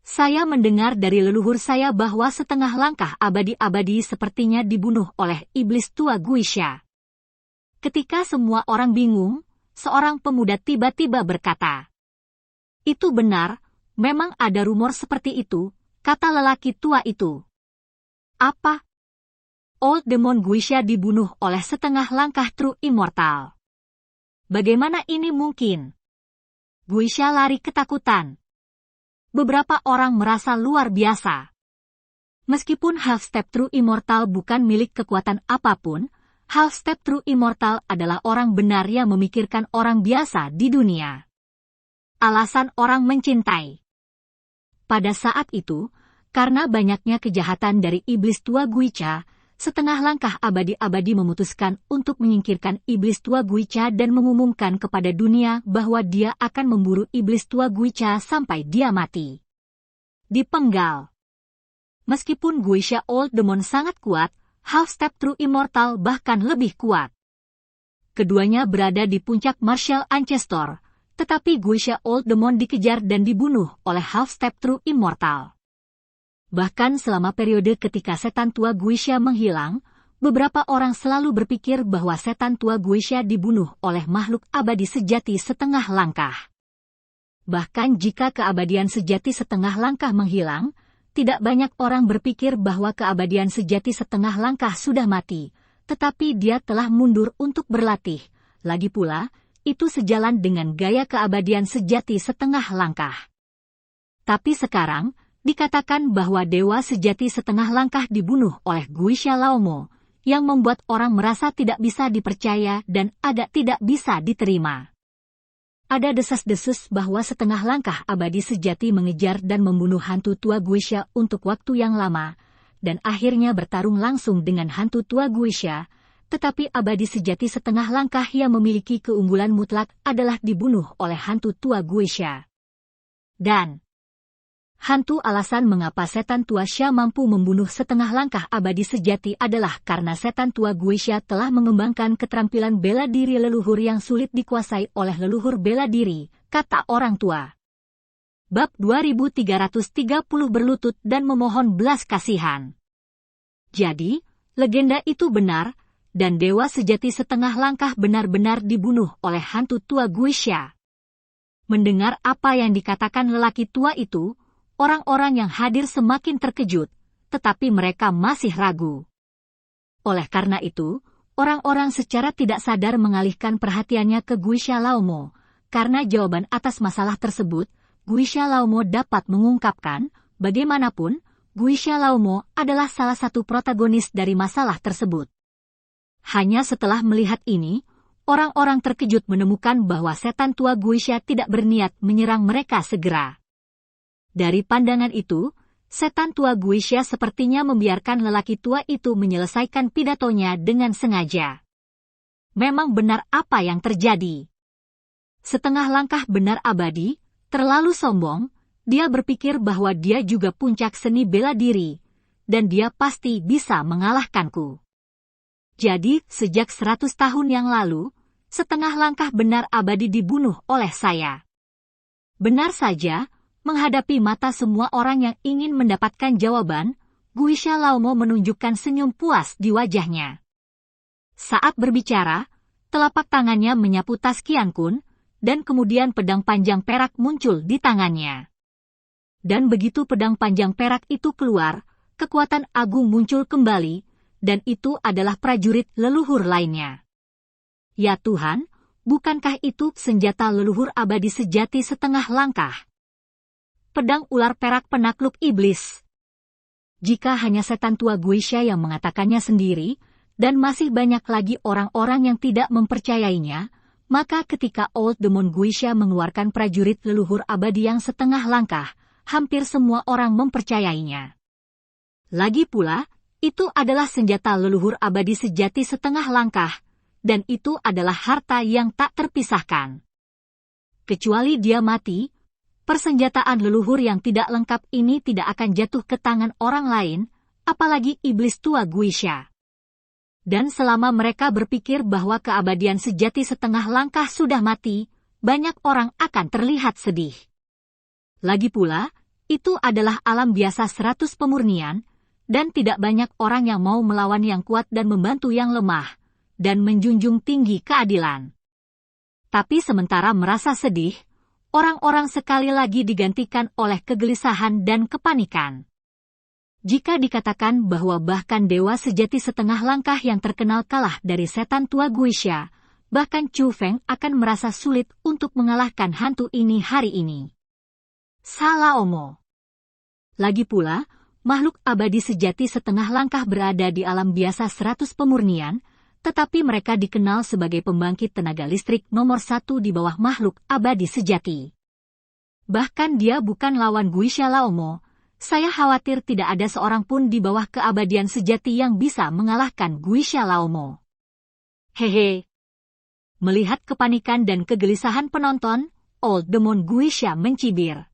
Speaker 1: Saya mendengar dari leluhur saya bahwa setengah langkah abadi-abadi sepertinya dibunuh oleh iblis tua Guixia. Ketika semua orang bingung, seorang pemuda tiba-tiba berkata. Itu benar, memang ada rumor seperti itu, kata lelaki tua itu. Apa? Old Demon Guixia dibunuh oleh setengah langkah True Immortal. Bagaimana ini mungkin? Guixia lari ketakutan. Beberapa orang merasa luar biasa. Meskipun Half Step True Immortal bukan milik kekuatan apapun, Half Step True Immortal adalah orang benar yang memikirkan orang biasa di dunia. Alasan orang mencintai. Pada saat itu, karena banyaknya kejahatan dari iblis tua Guixia, setengah langkah abadi-abadi memutuskan untuk menyingkirkan iblis tua Guixia dan mengumumkan kepada dunia bahwa dia akan memburu iblis tua Guixia sampai dia mati. Dipenggal. Meskipun Guixia Old Demon sangat kuat, Half Step True Immortal bahkan lebih kuat. Keduanya berada di puncak martial ancestor, tetapi Guixia Old Demon dikejar dan dibunuh oleh Half Step True Immortal. Bahkan selama periode ketika setan tua Guixia menghilang, beberapa orang selalu berpikir bahwa setan tua Guixia dibunuh oleh makhluk abadi sejati setengah langkah. Bahkan jika keabadian sejati setengah langkah menghilang, tidak banyak orang berpikir bahwa keabadian sejati setengah langkah sudah mati, tetapi dia telah mundur untuk berlatih. Lagi pula, itu sejalan dengan gaya keabadian sejati setengah langkah. Tapi sekarang, dikatakan bahwa dewa sejati setengah langkah dibunuh oleh Guisha Laomo, yang membuat orang merasa tidak bisa dipercaya dan agak tidak bisa diterima. Ada desas-desus bahwa setengah langkah abadi sejati mengejar dan membunuh hantu tua Guisha untuk waktu yang lama, dan akhirnya bertarung langsung dengan hantu tua Guisha, tetapi abadi sejati setengah langkah yang memiliki keunggulan mutlak adalah dibunuh oleh hantu tua Guisha. Dan hantu alasan mengapa setan tua Sha mampu membunuh setengah langkah abadi sejati adalah karena setan tua Guisha telah mengembangkan keterampilan bela diri leluhur yang sulit dikuasai oleh leluhur bela diri, kata orang tua. Bab 2330 berlutut dan memohon belas kasihan. Jadi, legenda itu benar, dan dewa sejati setengah langkah benar-benar dibunuh oleh hantu tua Guisha. Mendengar apa yang dikatakan lelaki tua itu, orang-orang yang hadir semakin terkejut, tetapi mereka masih ragu. Oleh karena itu, orang-orang secara tidak sadar mengalihkan perhatiannya ke Guisha Laomo. Karena jawaban atas masalah tersebut, Guisha Laomo dapat mengungkapkan, bagaimanapun, Guisha Laomo adalah salah satu protagonis dari masalah tersebut. Hanya setelah melihat ini, orang-orang terkejut menemukan bahwa setan tua Guisha tidak berniat menyerang mereka segera. Dari pandangan itu, setan tua Guisha sepertinya membiarkan lelaki tua itu menyelesaikan pidatonya dengan sengaja. Memang benar apa yang terjadi. Setengah langkah benar abadi, terlalu sombong, dia berpikir bahwa dia juga puncak seni bela diri, dan dia pasti bisa mengalahkanku. Jadi, sejak 100 tahun yang lalu, setengah langkah benar abadi dibunuh oleh saya. Benar saja, menghadapi mata semua orang yang ingin mendapatkan jawaban, Guisha Laomo menunjukkan senyum puas di wajahnya. Saat berbicara, telapak tangannya menyapu tas Qian Kun, dan kemudian pedang panjang perak muncul di tangannya. Dan begitu pedang panjang perak itu keluar, kekuatan agung muncul kembali, dan itu adalah prajurit leluhur lainnya. Ya Tuhan, bukankah itu senjata leluhur abadi sejati setengah langkah? Pedang ular perak penakluk iblis. Jika hanya setan tua Guisha yang mengatakannya sendiri, dan masih banyak lagi orang-orang yang tidak mempercayainya, maka ketika Old Demon Guisha mengeluarkan prajurit leluhur abadi yang setengah langkah, hampir semua orang mempercayainya. Lagi pula, itu adalah senjata leluhur abadi sejati setengah langkah, dan itu adalah harta yang tak terpisahkan. Kecuali dia mati, persenjataan leluhur yang tidak lengkap ini tidak akan jatuh ke tangan orang lain, apalagi iblis tua Guisha. Dan selama mereka berpikir bahwa keabadian sejati setengah langkah sudah mati, banyak orang akan terlihat sedih. Lagi pula, itu adalah alam biasa 100 pemurnian, dan tidak banyak orang yang mau melawan yang kuat dan membantu yang lemah, dan menjunjung tinggi keadilan. Tapi sementara merasa sedih, orang-orang sekali lagi digantikan oleh kegelisahan dan kepanikan. Jika dikatakan bahwa bahkan dewa sejati setengah langkah yang terkenal kalah dari setan tua Guisha, bahkan Chu Feng akan merasa sulit untuk mengalahkan hantu ini hari ini. Salah Omo. Lagi pula, makhluk abadi sejati setengah langkah berada di alam biasa 100 pemurnian, tetapi mereka dikenal sebagai pembangkit tenaga listrik nomor 1 di bawah makhluk abadi sejati. Bahkan dia bukan lawan Guisha Laomo, saya khawatir tidak ada seorang pun di bawah keabadian sejati yang bisa mengalahkan Guisha Laomo. Hehe. Melihat kepanikan dan kegelisahan penonton, Old Demon Guisha mencibir.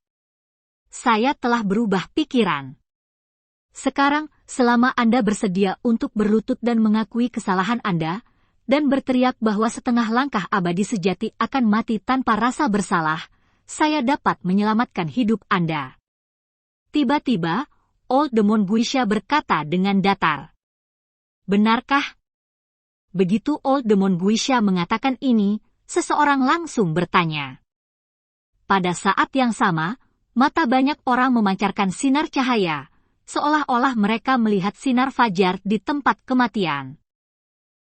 Speaker 1: Saya telah berubah pikiran. Sekarang, selama Anda bersedia untuk berlutut dan mengakui kesalahan Anda, dan berteriak bahwa setengah langkah abadi sejati akan mati tanpa rasa bersalah, saya dapat menyelamatkan hidup Anda. Tiba-tiba, Old Demon Guisha berkata dengan datar. Benarkah? Begitu Old Demon Guisha mengatakan ini, seseorang langsung bertanya. Pada saat yang sama, mata banyak orang memancarkan sinar cahaya, seolah-olah mereka melihat sinar fajar di tempat kematian.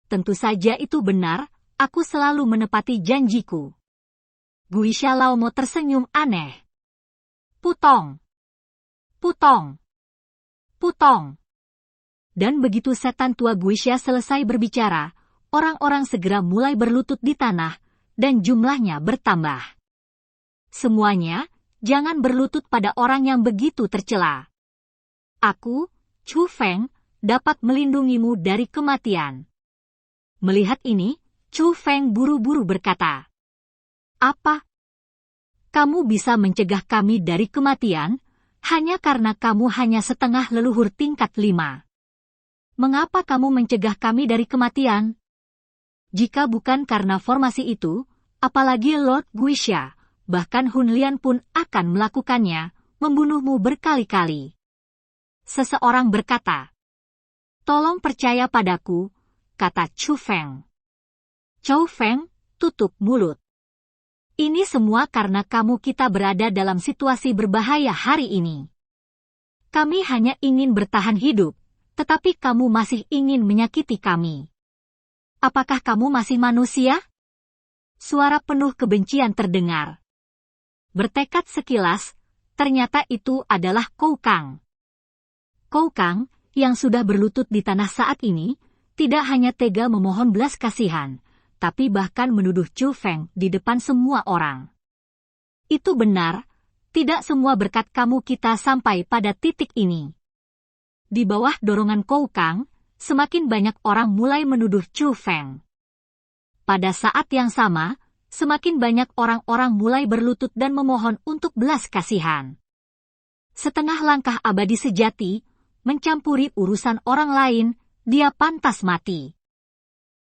Speaker 1: Tentu saja itu benar, aku selalu menepati janjiku. Guisha Laomo tersenyum aneh. Putong. Putong. Putong. Dan begitu setan tua Guisha selesai berbicara, orang-orang segera mulai berlutut di tanah, dan jumlahnya bertambah. Semuanya, jangan berlutut pada orang yang begitu tercela. Aku, Chu Feng, dapat melindungimu dari kematian. Melihat ini, Chu Feng buru-buru berkata, "Apa? Kamu bisa mencegah kami dari kematian, hanya karena kamu hanya setengah leluhur tingkat 5. Mengapa kamu mencegah kami dari kematian? Jika bukan karena formasi itu, apalagi Lord Guisha, bahkan Hun Lian pun akan melakukannya, membunuhmu berkali-kali." Seseorang berkata, "Tolong percaya padaku," kata Chu Feng. Chu Feng, tutup mulut. Ini semua karena kita berada dalam situasi berbahaya hari ini. Kami hanya ingin bertahan hidup, tetapi kamu masih ingin menyakiti kami. Apakah kamu masih manusia? Suara penuh kebencian terdengar. Bertekad sekilas, ternyata itu adalah Kou Kang. Kou Kang, yang sudah berlutut di tanah saat ini, tidak hanya tega memohon belas kasihan, tapi bahkan menuduh Chu Feng di depan semua orang. Itu benar, tidak semua berkat kamu kita sampai pada titik ini. Di bawah dorongan Kou Kang, semakin banyak orang mulai menuduh Chu Feng. Pada saat yang sama, semakin banyak orang-orang mulai berlutut dan memohon untuk belas kasihan. Setengah langkah abadi sejati, mencampuri urusan orang lain, dia pantas mati.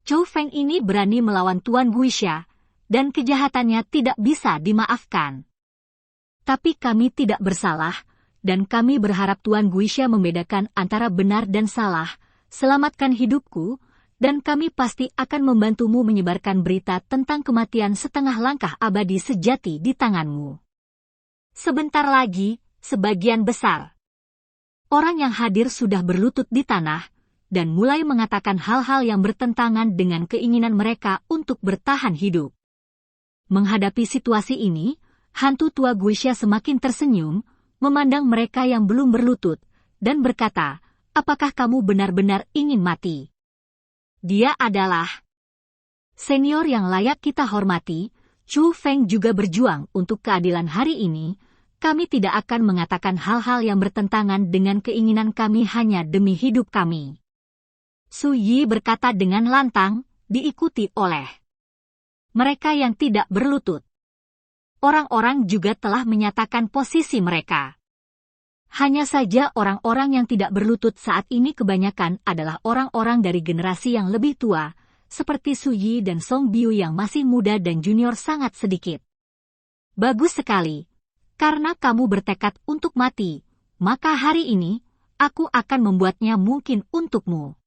Speaker 1: Chu Feng ini berani melawan Tuan Guisha, dan kejahatannya tidak bisa dimaafkan. Tapi kami tidak bersalah, dan kami berharap Tuan Guisha membedakan antara benar dan salah, selamatkan hidupku, dan kami pasti akan membantumu menyebarkan berita tentang kematian setengah langkah abadi sejati di tanganmu. Sebentar lagi, sebagian besar orang yang hadir sudah berlutut di tanah, dan mulai mengatakan hal-hal yang bertentangan dengan keinginan mereka untuk bertahan hidup. Menghadapi situasi ini, hantu tua Guisha semakin tersenyum, memandang mereka yang belum berlutut, dan berkata, "Apakah kamu benar-benar ingin mati?" Dia adalah senior yang layak kita hormati. Chu Feng juga berjuang untuk keadilan hari ini. Kami tidak akan mengatakan hal-hal yang bertentangan dengan keinginan kami hanya demi hidup kami. Su Yi berkata dengan lantang, diikuti oleh mereka yang tidak berlutut. Orang-orang juga telah menyatakan posisi mereka. Hanya saja orang-orang yang tidak berlutut saat ini kebanyakan adalah orang-orang dari generasi yang lebih tua, seperti Su Yi dan Song Biu yang masih muda dan junior sangat sedikit. Bagus sekali. Karena kamu bertekad untuk mati, maka hari ini, aku akan membuatnya mungkin untukmu.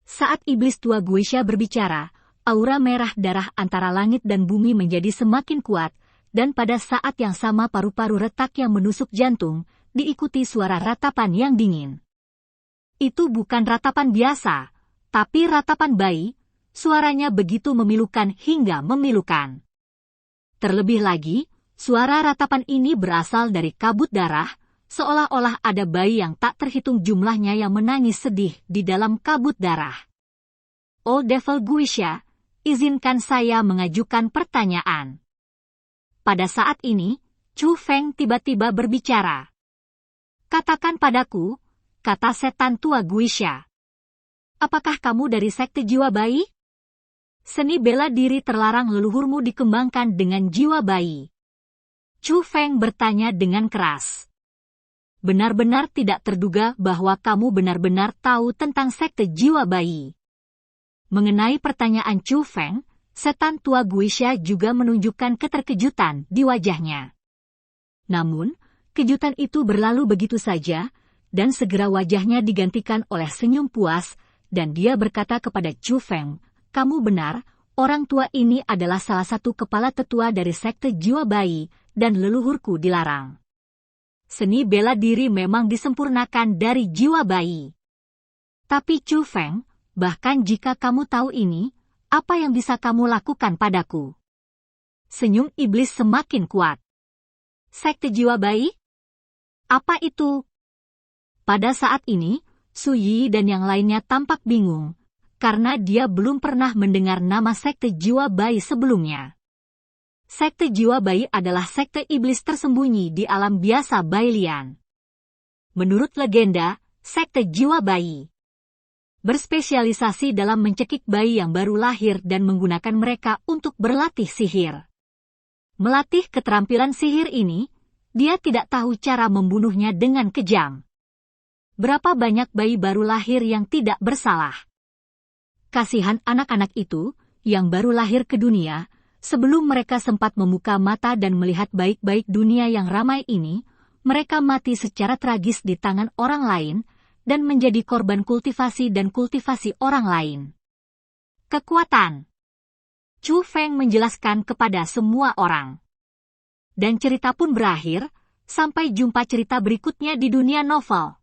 Speaker 1: Saat iblis tua Guisha berbicara, aura merah darah antara langit dan bumi menjadi semakin kuat, dan pada saat yang sama paru-paru retak yang menusuk jantung, diikuti suara ratapan yang dingin. Itu bukan ratapan biasa, tapi ratapan bayi, suaranya begitu memilukan hingga memilukan. Terlebih lagi, suara ratapan ini berasal dari kabut darah, seolah-olah ada bayi yang tak terhitung jumlahnya yang menangis sedih di dalam kabut darah. Old Devil Guisha, izinkan saya mengajukan pertanyaan. Pada saat ini, Chu Feng tiba-tiba berbicara. Katakan padaku, kata setan tua Guisha. Apakah kamu dari sekte jiwa bayi? Seni bela diri terlarang leluhurmu dikembangkan dengan jiwa bayi. Chu Feng bertanya dengan keras. Benar-benar tidak terduga bahwa kamu benar-benar tahu tentang sekte jiwa bayi. Mengenai pertanyaan Chu Feng, setan tua Guisha juga menunjukkan keterkejutan di wajahnya. Namun, kejutan itu berlalu begitu saja, dan segera wajahnya digantikan oleh senyum puas, dan dia berkata kepada Chu Feng, "Kamu benar, orang tua ini adalah salah satu kepala tetua dari sekte jiwa bayi, dan leluhurku dilarang. Seni bela diri memang disempurnakan dari jiwa bayi. Tapi Chu Feng, bahkan jika kamu tahu ini, apa yang bisa kamu lakukan padaku? Senyum iblis semakin kuat. Sekte jiwa bayi? Apa itu? Pada saat ini, Su Yi dan yang lainnya tampak bingung, karena dia belum pernah mendengar nama sekte jiwa bayi sebelumnya. Sekte jiwa bayi adalah sekte iblis tersembunyi di alam biasa Bailian. Menurut legenda, sekte jiwa bayi berspesialisasi dalam mencekik bayi yang baru lahir dan menggunakan mereka untuk berlatih sihir. Melatih keterampilan sihir ini, dia tidak tahu cara membunuhnya dengan kejam. Berapa banyak bayi baru lahir yang tidak bersalah? Kasihan anak-anak itu, yang baru lahir ke dunia, sebelum mereka sempat membuka mata dan melihat baik-baik dunia yang ramai ini, mereka mati secara tragis di tangan orang lain, dan menjadi korban kultivasi dan kultivasi orang lain. Kekuatan. Chu Feng menjelaskan kepada semua orang. Dan cerita pun berakhir, sampai jumpa cerita berikutnya di dunia novel.